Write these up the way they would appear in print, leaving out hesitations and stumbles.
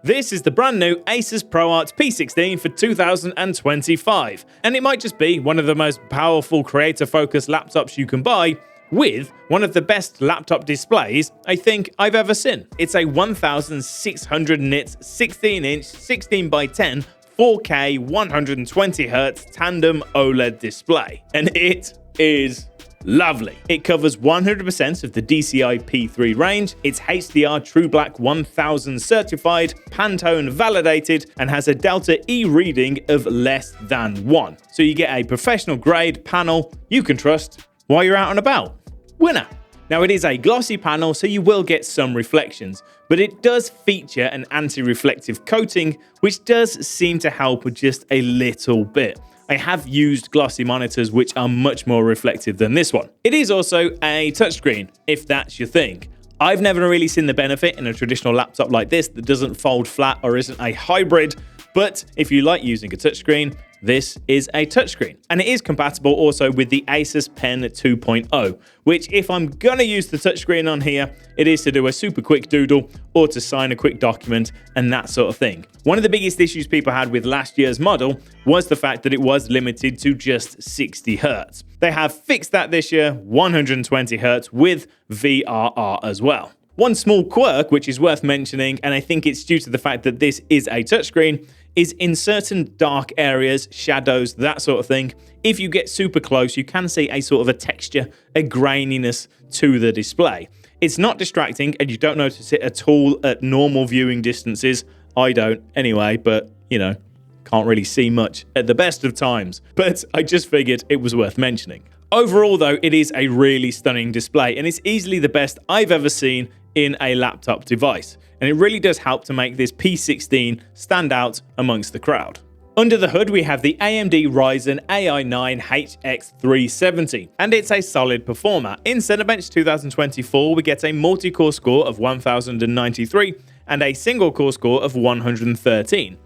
This is the brand new ASUS ProArt P16 for 2025, and it might just be one of the most powerful creator-focused laptops you can buy, with one of the best laptop displays I think I've ever seen. It's a 1600 nits 16-inch 16x10 4K 120Hz tandem OLED display, and it is lovely. It covers 100% of the DCI P3 range, it's HDR True Black 1000 certified, Pantone validated, and has a Delta E reading of less than 1. So you get a professional grade panel you can trust while you're out and about. Winner! Now it is a glossy panel, so you will get some reflections, but it does feature an anti-reflective coating, which does seem to help with just a little bit. I have used glossy monitors which are much more reflective than this one. It is also a touchscreen, if that's your thing. I've never really seen the benefit in a traditional laptop like this that doesn't fold flat or isn't a hybrid, but if you like using a touchscreen, this is a touchscreen. And it is compatible also with the Asus Pen 2.0, which if I'm gonna use the touchscreen on here, it is to do a super quick doodle or to sign a quick document and that sort of thing. One of the biggest issues people had with last year's model was the fact that it was limited to just 60 Hz. They have fixed that this year, 120 Hz with VRR as well. One small quirk which is worth mentioning, and I think it's due to the fact that this is a touchscreen, is in certain dark areas, shadows, that sort of thing, if you get super close, you can see a sort of a texture, a graininess to the display. It's not distracting and you don't notice it at all at normal viewing distances. I don't anyway, but you know, can't really see much at the best of times. But I just figured it was worth mentioning. Overall though, it is a really stunning display and it's easily the best I've ever seen in a laptop device. And it really does help to make this P16 stand out amongst the crowd. Under the hood, we have the AMD Ryzen AI9 HX370, and it's a solid performer. In Cinebench 2024, we get a multi-core score of 1093 and a single-core score of 113.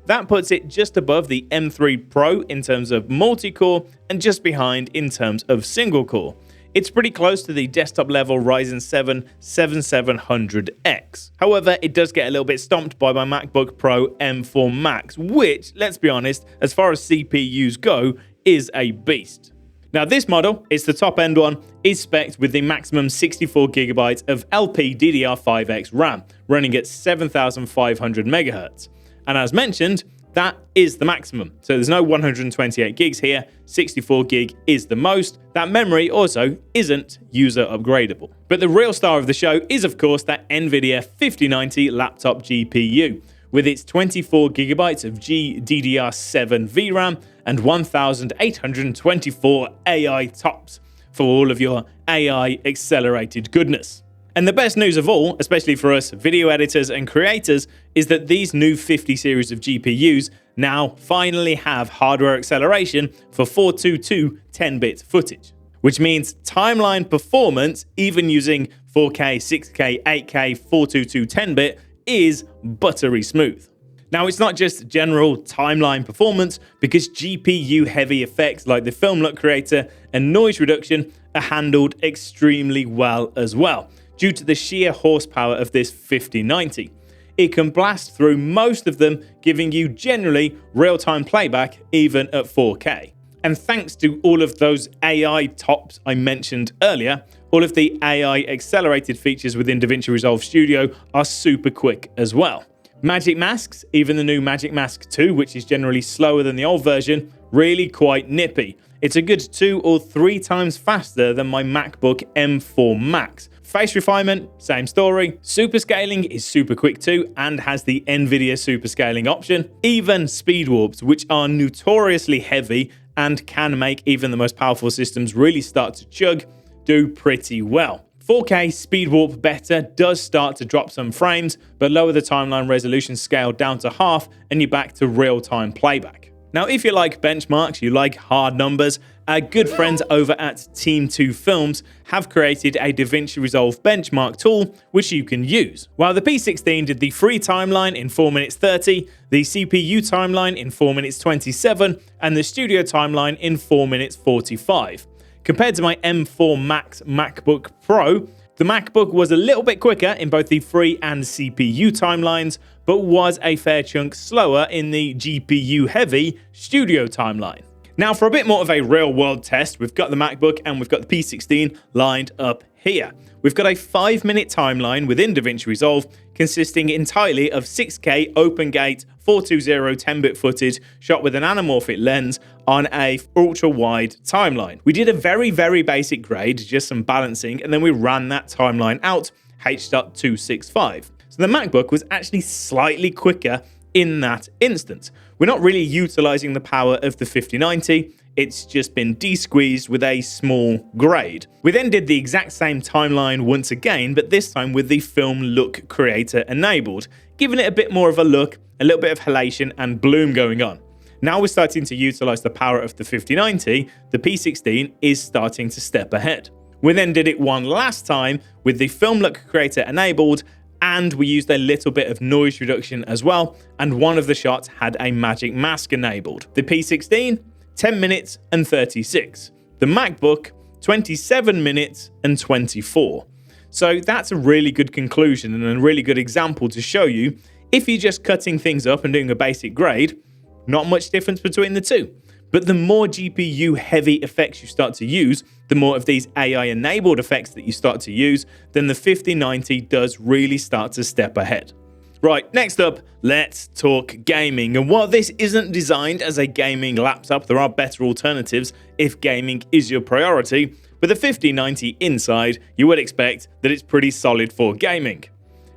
That puts it just above the M3 Pro in terms of multi-core and just behind in terms of single-core. It's pretty close to the desktop level Ryzen 7 7700X. However, it does get a little bit stomped by my MacBook Pro M4 Max, which, let's be honest, as far as CPUs go, is a beast. Now this model, it's the top end one, is spec'd with the maximum 64GB of LPDDR5X RAM, running at 7500 MHz. And as mentioned, that is the maximum. So there's no 128 gigs here, 64 gig is the most. That memory also isn't user upgradable. But the real star of the show is of course that Nvidia 5090 laptop GPU, with its 24GB of GDDR7 VRAM and 1824 AI TOPS for all of your AI accelerated goodness. And the best news of all, especially for us video editors and creators, is that these new 50 series of GPUs now finally have hardware acceleration for 422 10-bit footage, which means timeline performance, even using 4K, 6K, 8K, 422 10-bit, is buttery smooth. Now, it's not just general timeline performance, because GPU-heavy effects like the film look creator and noise reduction are handled extremely well as well, due to the sheer horsepower of this 5090. It can blast through most of them, giving you generally real-time playback even at 4K. And thanks to all of those AI TOPS I mentioned earlier, all of the AI accelerated features within DaVinci Resolve Studio are super quick as well. Magic Masks, even the new Magic Mask 2, which is generally slower than the old version, really quite nippy. It's a good 2 or 3 times faster than my MacBook M4 Max. Face refinement, same story. Super scaling is super quick too and has the Nvidia super scaling option. Even speed warps, which are notoriously heavy and can make even the most powerful systems really start to chug, do pretty well. 4K speed warp better does start to drop some frames, but lower the timeline resolution scale down to half and you're back to real-time playback. Now, if you like benchmarks, you like hard numbers, our good friends over at Team2Films have created a DaVinci Resolve benchmark tool which you can use. While the P16 did the free timeline in 4 minutes 30, the CPU timeline in 4 minutes 27, and the studio timeline in 4 minutes 45. Compared to my M4 Max MacBook Pro, The MacBook was a little bit quicker in both the free and CPU timelines, but was a fair chunk slower in the GPU-heavy studio timeline. Now, for a bit more of a real-world test, we've got the MacBook and we've got the P16 lined up here. We've got a 5-minute timeline within DaVinci Resolve consisting entirely of 6K open-gate 420 10-bit footage shot with an anamorphic lens on a ultra-wide timeline. We did a very, very basic grade, just some balancing, and then we ran that timeline out H.265. So the MacBook was actually slightly quicker in that instance. We're not really utilizing the power of the 5090, it's just been de-squeezed with a small grade. We then did the exact same timeline once again, but this time with the Film Look Creator enabled, giving it a bit more of a look, a little bit of halation and bloom going on. Now we're starting to utilize the power of the 5090, the P16 is starting to step ahead. We then did it one last time with the Film Look Creator enabled, and we used a little bit of noise reduction as well, and one of the shots had a magic mask enabled. The P16, 10 minutes and 36. The MacBook, 27 minutes and 24. So that's a really good conclusion and a really good example to show you, if you're just cutting things up and doing a basic grade, not much difference between the two. But the more GPU heavy effects you start to use, the more of these AI enabled effects that you start to use, then the 5090 does really start to step ahead. Right, next up, let's talk gaming. And while this isn't designed as a gaming laptop, there are better alternatives if gaming is your priority. With the 5090 inside, you would expect that it's pretty solid for gaming.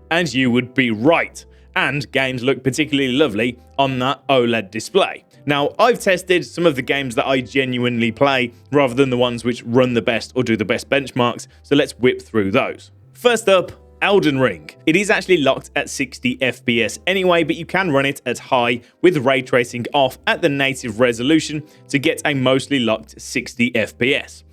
And you would be right. And games look particularly lovely on that OLED display. Now, I've tested some of the games that I genuinely play rather than the ones which run the best or do the best benchmarks, so let's whip through those. First up, Elden Ring. It is actually locked at 60 FPS anyway, but you can run it at high with ray tracing off at the native resolution to get a mostly locked 60 FPS.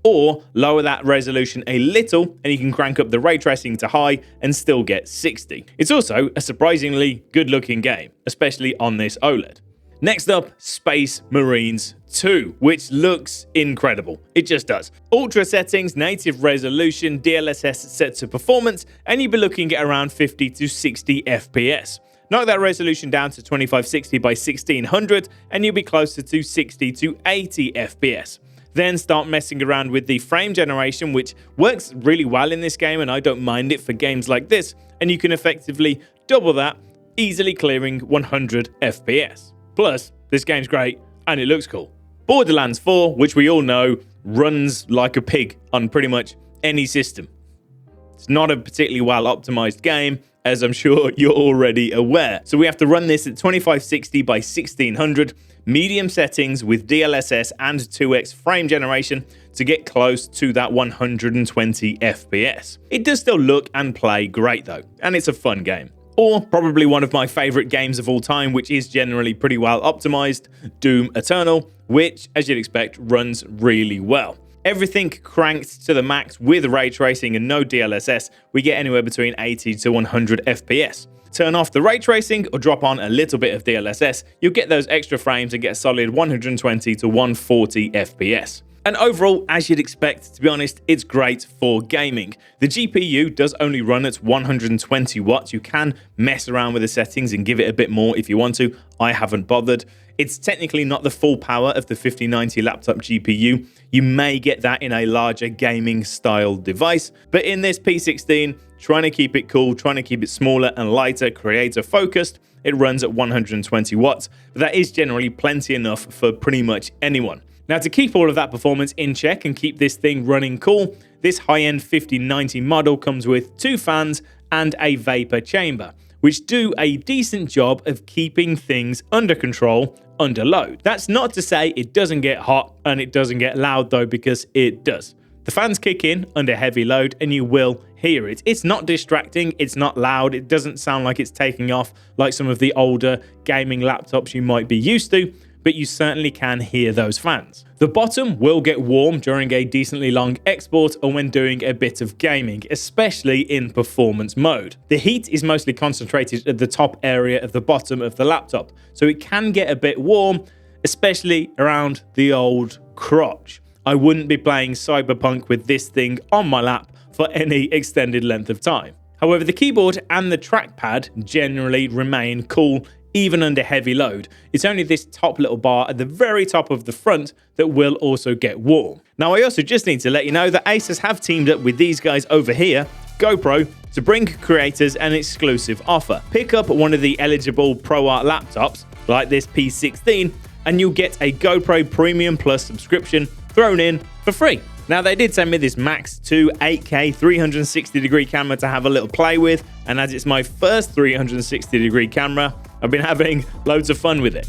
Or lower that resolution a little and you can crank up the ray tracing to high and still get 60. It's also a surprisingly good looking game, especially on this OLED. Next up, Space Marines 2, which looks incredible. It just does. Ultra settings, native resolution, DLSS set to performance, and you'll be looking at around 50 to 60 FPS. Knock that resolution down to 2560 by 1600, and you'll be closer to 60 to 80 FPS. Then start messing around with the frame generation, which works really well in this game, and I don't mind it for games like this, and you can effectively double that, easily clearing 100 FPS. Plus, this game's great, and it looks cool. Borderlands 4, which we all know, runs like a pig on pretty much any system. It's not a particularly well optimized game, as I'm sure you're already aware. So we have to run this at 2560 by 1600, medium settings with DLSS and 2x frame generation to get close to that 120 FPS. It does still look and play great though, and it's a fun game. Or probably one of my favorite games of all time, which is generally pretty well optimized, Doom Eternal, which, as you'd expect, runs really well. Everything cranked to the max with ray tracing and no DLSS, we get anywhere between 80 to 100 FPS. Turn off the ray tracing or drop on a little bit of DLSS, you'll get those extra frames and get a solid 120 to 140 FPS. And overall, as you'd expect, to be honest, it's great for gaming. The GPU does only run at 120 watts. You can mess around with the settings and give it a bit more if you want to. I haven't bothered. It's technically not the full power of the 5090 laptop GPU. You may get that in a larger gaming style device, but in this P16, trying to keep it cool, trying to keep it smaller and lighter, creator focused, it runs at 120 watts, but that is generally plenty enough for pretty much anyone. Now, to keep all of that performance in check and keep this thing running cool, this high-end 5090 model comes with 2 fans and a vapor chamber, which do a decent job of keeping things under control under load. That's not to say it doesn't get hot and it doesn't get loud though, because it does. The fans kick in under heavy load and you will hear it. It's not distracting, it's not loud, it doesn't sound like it's taking off like some of the older gaming laptops you might be used to, but you certainly can hear those fans. The bottom will get warm during a decently long export or when doing a bit of gaming, especially in performance mode. The heat is mostly concentrated at the top area of the bottom of the laptop, so it can get a bit warm, especially around the old crotch. I wouldn't be playing Cyberpunk with this thing on my lap for any extended length of time. However, the keyboard and the trackpad generally remain cool even under heavy load. It's only this top little bar at the very top of the front that will also get warm. Now, I also just need to let you know that Asus have teamed up with these guys over here, GoPro, to bring creators an exclusive offer. Pick up one of the eligible ProArt laptops, like this P16, and you'll get a GoPro Premium Plus subscription thrown in for free. Now, they did send me this Max 2 8K 360-degree camera to have a little play with, and as it's my first 360-degree camera, I've been having loads of fun with it.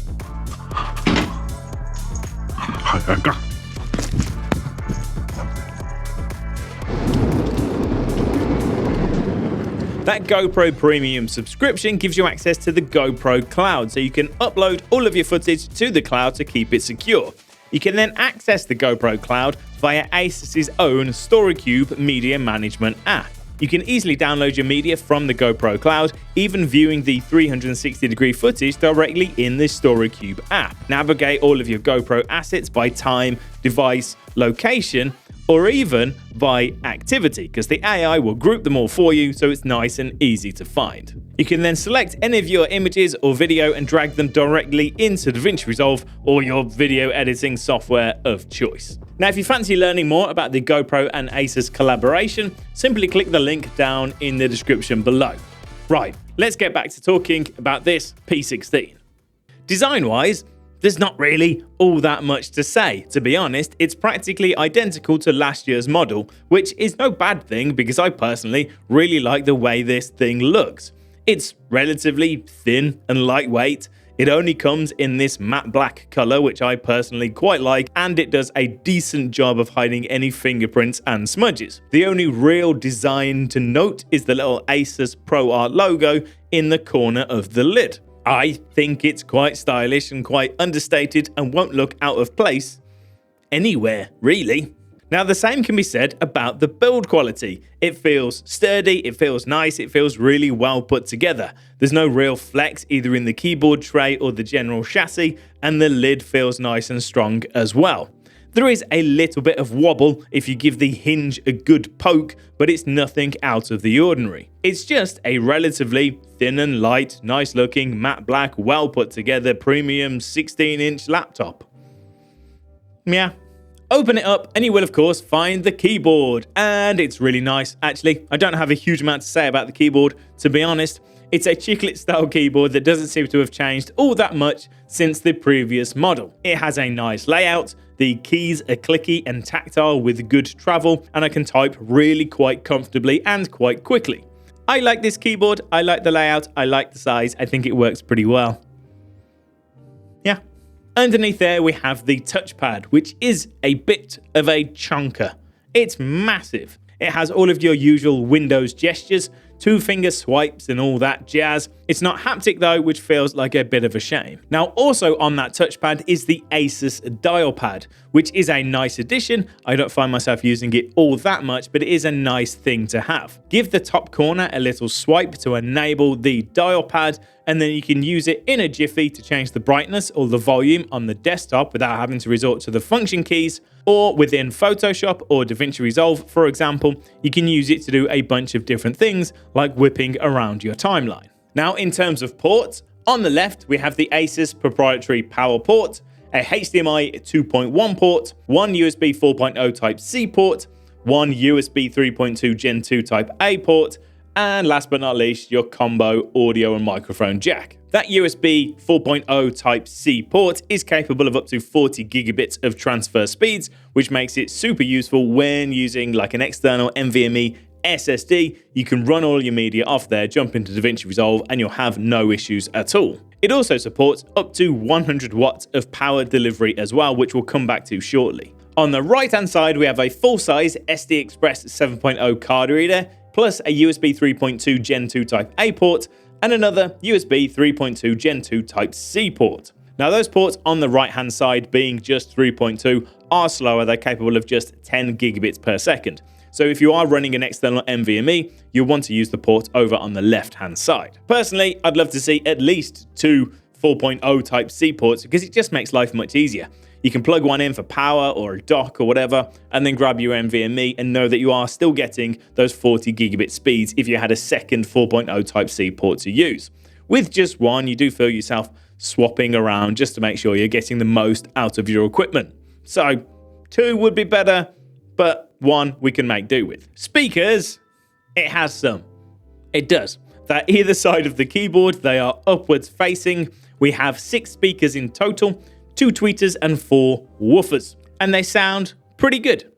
That GoPro Premium subscription gives you access to the GoPro Cloud, so you can upload all of your footage to the cloud to keep it secure. You can then access the GoPro Cloud via Asus's own StoryCube media management app. You can easily download your media from the GoPro Cloud, even viewing the 360-degree footage directly in the StoryCube app. Navigate all of your GoPro assets by time, device, location, or even by activity, because the AI will group them all for you, so it's nice and easy to find. You can then select any of your images or video and drag them directly into DaVinci Resolve or your video editing software of choice. Now, if you fancy learning more about the GoPro and Asus collaboration, simply click the link down in the description below. Right, let's get back to talking about this P16. Design-wise, there's not really all that much to say. To be honest, it's practically identical to last year's model, which is no bad thing because I personally really like the way this thing looks. It's relatively thin and lightweight. It only comes in this matte black color, which I personally quite like, and it does a decent job of hiding any fingerprints and smudges. The only real design to note is the little Asus ProArt logo in the corner of the lid. I think it's quite stylish and quite understated and won't look out of place anywhere, really. Now, the same can be said about the build quality. It feels sturdy, it feels nice, it feels really well put together. There's no real flex either in the keyboard tray or the general chassis, and the lid feels nice and strong as well. There is a little bit of wobble if you give the hinge a good poke, but it's nothing out of the ordinary. It's just a relatively thin and light, nice looking, matte black, well put together premium 16-inch laptop. Yeah. Open it up and you will of course find the keyboard, and it's really nice actually. I don't have a huge amount to say about the keyboard, to be honest. It's a chiclet style keyboard that doesn't seem to have changed all that much since the previous model. It has a nice layout, the keys are clicky and tactile with good travel, and I can type really quite comfortably and quite quickly. I like this keyboard, I like the layout, I like the size, I think it works pretty well. Yeah. Underneath there we have the touchpad, which is a bit of a chunker. It's massive. It has all of your usual Windows gestures, 2-finger swipes and all that jazz. It's not haptic though, which feels like a bit of a shame. Now, also on that touchpad is the Asus dial pad, which is a nice addition. I don't find myself using it all that much, but it is a nice thing to have. Give the top corner a little swipe to enable the dial pad, and then you can use it in a jiffy to change the brightness or the volume on the desktop without having to resort to the function keys, or within Photoshop or DaVinci Resolve, for example, you can use it to do a bunch of different things like whipping around your timeline. Now, in terms of ports, on the left we have the Asus proprietary power port, a HDMI 2.1 port, one USB 4.0 Type-C port, one USB 3.2 Gen 2 Type-A port, and last but not least, your combo audio and microphone jack. That USB 4.0 Type-C port is capable of up to 40 gigabits of transfer speeds, which makes it super useful when using like an external NVMe SSD. You can run all your media off there, jump into DaVinci Resolve, and you'll have no issues at all. It also supports up to 100 watts of power delivery as well, which we'll come back to shortly. On the right-hand side, we have a full-size SD Express 7.0 card reader, plus a USB 3.2 Gen 2 Type-A port, and another USB 3.2 Gen 2 Type-C port. Now, those ports on the right-hand side, being just 3.2, are slower. They're capable of just 10 gigabits per second. So if you are running an external NVMe, you'll want to use the port over on the left-hand side. Personally, I'd love to see at least two 4.0 Type-C ports because it just makes life much easier. You can plug one in for power or a dock or whatever, and then grab your NVMe and know that you are still getting those 40 gigabit speeds if you had a second 4.0 Type-C port to use. With just one, you do feel yourself swapping around just to make sure you're getting the most out of your equipment. So 2 would be better, but 1 we can make do with. Speakers, it has some. It does. They're either side of the keyboard, they are upwards facing. We have 6 speakers in total, 2 tweeters and 4 woofers. And they sound pretty good.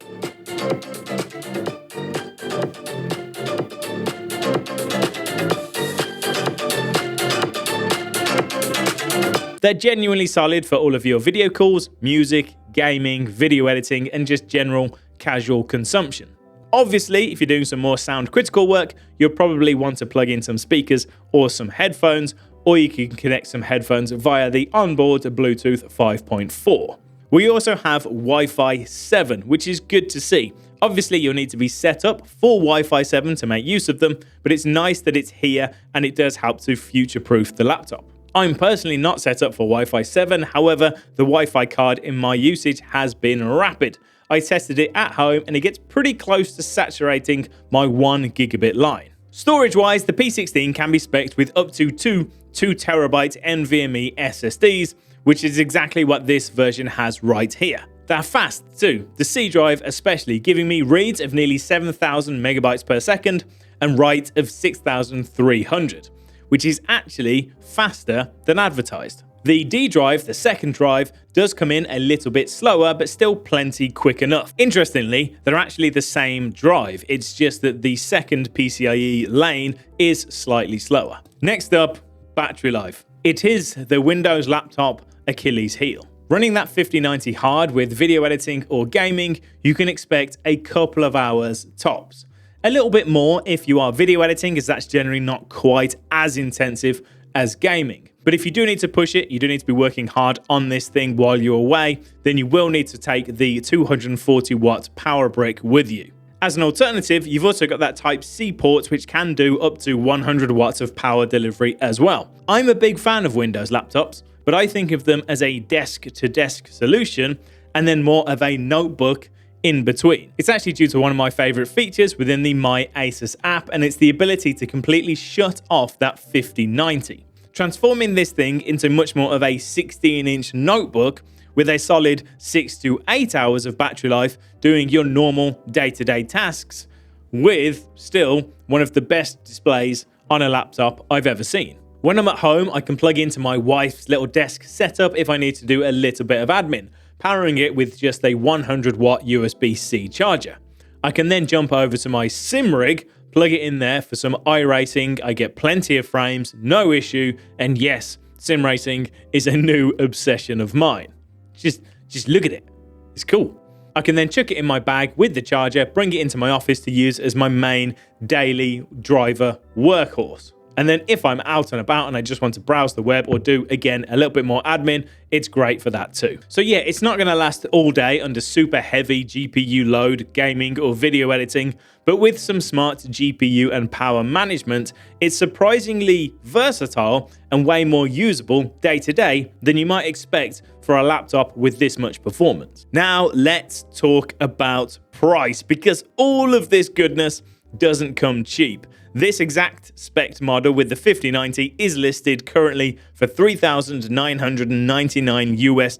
They're genuinely solid for all of your video calls, music, gaming, video editing, and just general casual consumption. Obviously, if you're doing some more sound critical work, you'll probably want to plug in some speakers or some headphones, or you can connect some headphones via the onboard Bluetooth 5.4. We also have Wi-Fi 7, which is good to see. Obviously, you'll need to be set up for Wi-Fi 7 to make use of them, but it's nice that it's here and it does help to future-proof the laptop. I'm personally not set up for Wi-Fi 7, however, the Wi-Fi card in my usage has been rapid. I tested it at home and it gets pretty close to saturating my 1 gigabit line. Storage-wise, the P16 can be spec'd with up to 2 2TB NVMe SSDs, which is exactly what this version has right here. They're fast too, the C drive especially, giving me reads of nearly 7,000 megabytes per second and writes of 6,300. Which is actually faster than advertised. The D drive, the second drive, does come in a little bit slower, but still plenty quick enough. Interestingly, they're actually the same drive, it's just that the second PCIe lane is slightly slower. Next up, battery life. It is the Windows laptop Achilles heel. Running that 5090 hard with video editing or gaming, you can expect a couple of hours tops. A little bit more if you are video editing, as that's generally not quite as intensive as gaming. But if you do need to push it, you do need to be working hard on this thing while you're away, then you will need to take the 240 watt power brick with you. As an alternative, you've also got that Type-C port, which can do up to 100 watts of power delivery as well. I'm a big fan of Windows laptops, but I think of them as a desk-to-desk solution and then more of a notebook in between. It's actually due to one of my favorite features within the My Asus app, and it's the ability to completely shut off that 5090. Transforming this thing into much more of a 16-inch notebook with a solid 6 to 8 hours of battery life doing your normal day-to-day tasks with still one of the best displays on a laptop I've ever seen. When I'm at home, I can plug into my wife's little desk setup if I need to do a little bit of admin, powering it with just a 100 watt USB-C charger. I can then jump over to my sim rig, plug it in there for some iRacing, I get plenty of frames, no issue, and yes, sim racing is a new obsession of mine. Just look at it, it's cool. I can then chuck it in my bag with the charger, bring it into my office to use as my main daily driver workhorse. And then if I'm out and about and I just want to browse the web or do, again, a little bit more admin, it's great for that too. So yeah, it's not going to last all day under super heavy GPU load, gaming or video editing, but with some smart GPU and power management, it's surprisingly versatile and way more usable day to day than you might expect for a laptop with this much performance. Now let's talk about price, because all of this goodness doesn't come cheap. This exact spec model with the 5090 is listed currently for $3,999 US,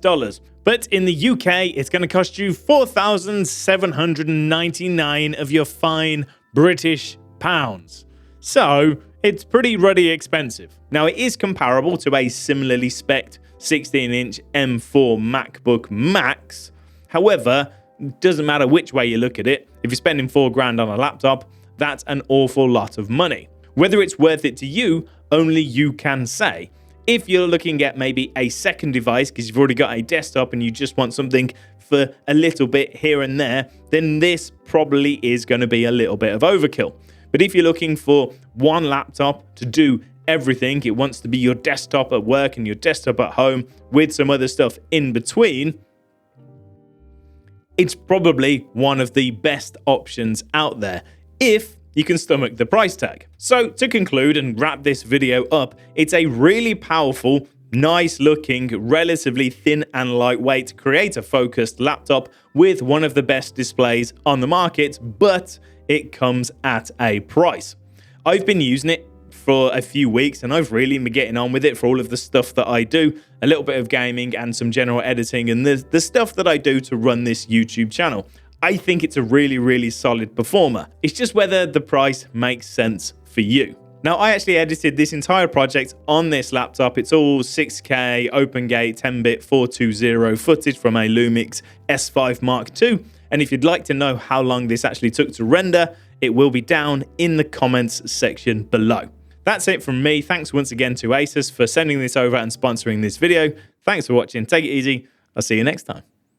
but in the UK it's going to cost you 4,799 of your fine British pounds. So it's pretty ruddy expensive. Now it is comparable to a similarly spec'd 16-inch M4 MacBook Max. However, it doesn't matter which way you look at it. If you're spending $4,000 on a laptop, that's an awful lot of money. Whether it's worth it to you, only you can say. If you're looking at maybe a second device because you've already got a desktop and you just want something for a little bit here and there, then this probably is going to be a little bit of overkill. But if you're looking for one laptop to do everything, it wants to be your desktop at work and your desktop at home with some other stuff in between, it's probably one of the best options out there, if you can stomach the price tag. So to conclude and wrap this video up, it's a really powerful nice looking, relatively thin and lightweight, creator-focused laptop with one of the best displays on the market, but it comes at a price. I've been using it for a few weeks and I've really been getting on with it for all of the stuff that I do, a little bit of gaming and some general editing and the stuff that I do to run this YouTube channel. I think it's a really, really solid performer. It's just whether the price makes sense for you. Now, I actually edited this entire project on this laptop. It's all 6K, OpenGate, 10-bit 420 footage from a Lumix S5 Mark II. And if you'd like to know how long this actually took to render, it will be down in the comments section below. That's it from me. Thanks once again to Asus for sending this over and sponsoring this video. Thanks for watching. Take it easy. I'll see you next time.